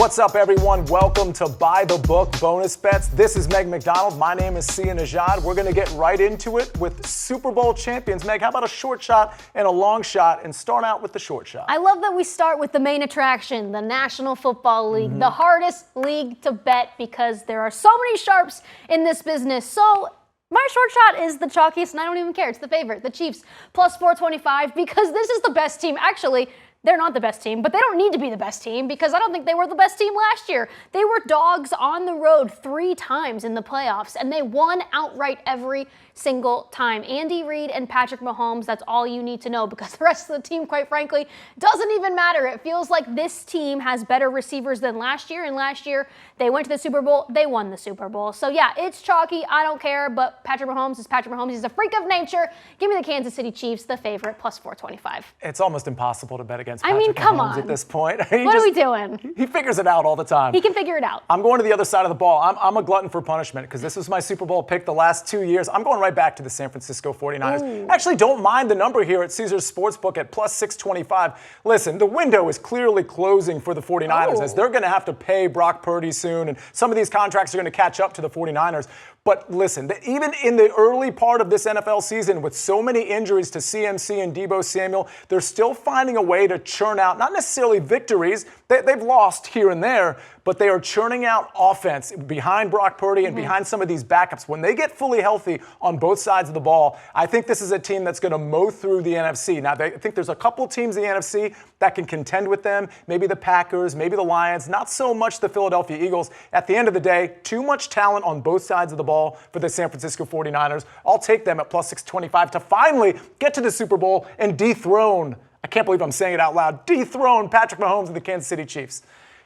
What's up, everyone? Welcome to By the Book Bonus Bets. This is Meg McDonald. My name is Sia Najad. We're going to get right into it with Super Bowl champions. Meg, how about a short shot and a long shot, and start out with the short shot? I love that we start with the main attraction, the National Football League, the hardest league to bet because there are so many sharps in this business. So my short shot is the chalkiest, and I don't even care. It's the favorite, the Chiefs, plus 425, because this is the best team. Actually, they're not the best team, but they don't need to be the best team because I don't think they were the best team last year. They were dogs on the road 3 times in the playoffs, and they won outright every single time. Andy Reid and Patrick Mahomes, that's all you need to know because the rest of the team, quite frankly, doesn't even matter. It feels like this team has better receivers than last year, and last year they went to the Super Bowl, they won the Super Bowl. So yeah, it's chalky, I don't care, but Patrick Mahomes is Patrick Mahomes. He's a freak of nature. Give me the Kansas City Chiefs, the favorite, plus 425. It's almost impossible to bet against I mean, Patrick come Mahomes on. at this point. What are we doing? He figures it out all the time. He can figure it out. I'm going to the other side of the ball. I'm a glutton for punishment because this was my Super Bowl pick the last 2 years. I'm going right back to the San Francisco 49ers. Ooh. Actually, don't mind the number here at Caesars Sportsbook at plus 625. Listen, the window is clearly closing for the 49ers as they're going to have to pay Brock Purdy soon, and some of these contracts are going to catch up to the 49ers. But listen, even in the early part of this NFL season, with so many injuries to CMC and Deebo Samuel, they're still finding a way to churn out, not necessarily victories, they've lost here and there, but they are churning out offense behind Brock Purdy and behind some of these backups. When they get fully healthy on both sides of the ball, I think this is a team that's going to mow through the NFC. Now, I think there's a couple teams in the NFC that can contend with them, maybe the Packers, maybe the Lions, not so much the Philadelphia Eagles. At the end of the day, too much talent on both sides of the ball for the San Francisco 49ers. I'll take them at plus 625 to finally get to the Super Bowl and dethrone, I can't believe I'm saying it out loud, dethrone Patrick Mahomes and the Kansas City Chiefs.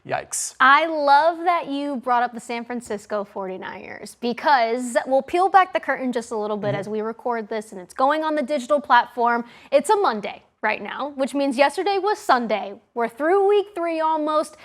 Yikes. I love that you brought up the San Francisco 49ers because we'll peel back the curtain just a little bit as we record this, and it's going on the digital platform. It's a Monday right now, which means yesterday was Sunday. We're through week 3 almost.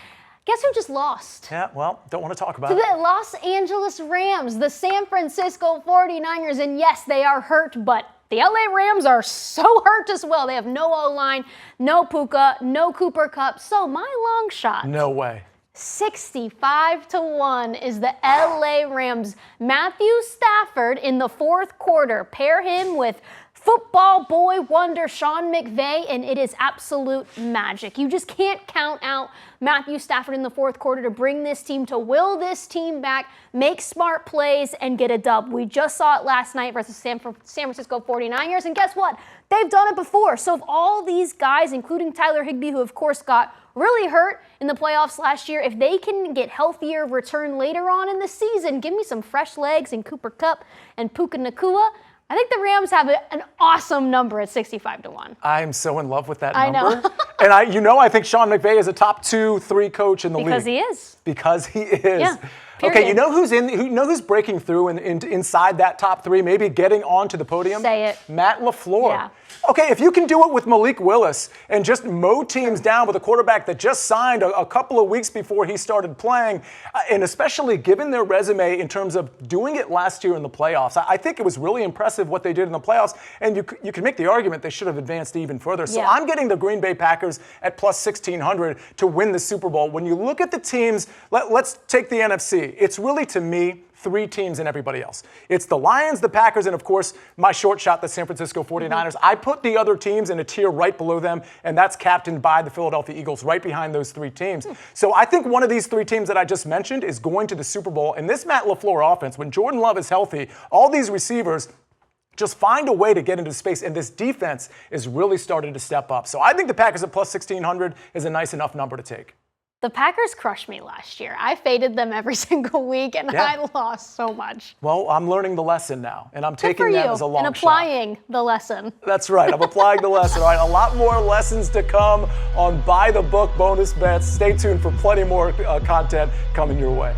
Guess who just lost? Yeah, well, don't want to talk about To it. the Los Angeles Rams, the San Francisco 49ers, and yes, they are hurt, but the LA Rams are so hurt as well. They have no O-line, no Puka, no Cooper Kupp. So my long shot. No way. 65-1 is the LA Rams. Matthew Stafford in the fourth quarter. Pair him with football boy wonder Sean McVay, and it is absolute magic. You just can't count out Matthew Stafford in the fourth quarter to bring this team, to will this team back, make smart plays, and get a dub. We just saw it last night versus San Francisco 49ers, and guess what? They've done it before. So if all these guys, including Tyler Higbee, who of course got really hurt in the playoffs last year, if they can get healthier, return later on in the season, give me some fresh legs in Cooper Kupp and Puka Nacua, I think the Rams have an awesome number at 65-1. I'm so in love with that number. I know. And I think Sean McVay is a top 2-3 coach in the league. Because he is. Because he is. Yeah. Okay, you know who's breaking through inside that top 3, maybe getting onto the podium? Say it. Matt LaFleur. Yeah. Okay, if you can do it with Malik Willis and just mow teams down with a quarterback that just signed a couple of weeks before he started playing, and especially given their resume in terms of doing it last year in the playoffs, I think it was really impressive what they did in the playoffs, and you can make the argument they should have advanced even further. So I'm getting the Green Bay Packers at plus 1,600 to win the Super Bowl. When you look at the teams, let's take the NFC. It's really, to me, 3 teams and everybody else. It's the Lions, the Packers, and of course, my short shot, the San Francisco 49ers. I put the other teams in a tier right below them, and that's captained by the Philadelphia Eagles, right behind those 3 teams. So I think one of these 3 teams that I just mentioned is going to the Super Bowl. And this Matt LaFleur offense, when Jordan Love is healthy, all these receivers just find a way to get into space, and this defense is really starting to step up. So I think the Packers at plus 1,600 is a nice enough number to take. The Packers crushed me last year. I faded them every single week, and I lost so much. Well, I'm learning the lesson now, and I'm taking them as a long shot. And applying the lesson. That's right. I'm applying the lesson. All right, a lot more lessons to come on By the Book bonus bets. Stay tuned for plenty more content coming your way.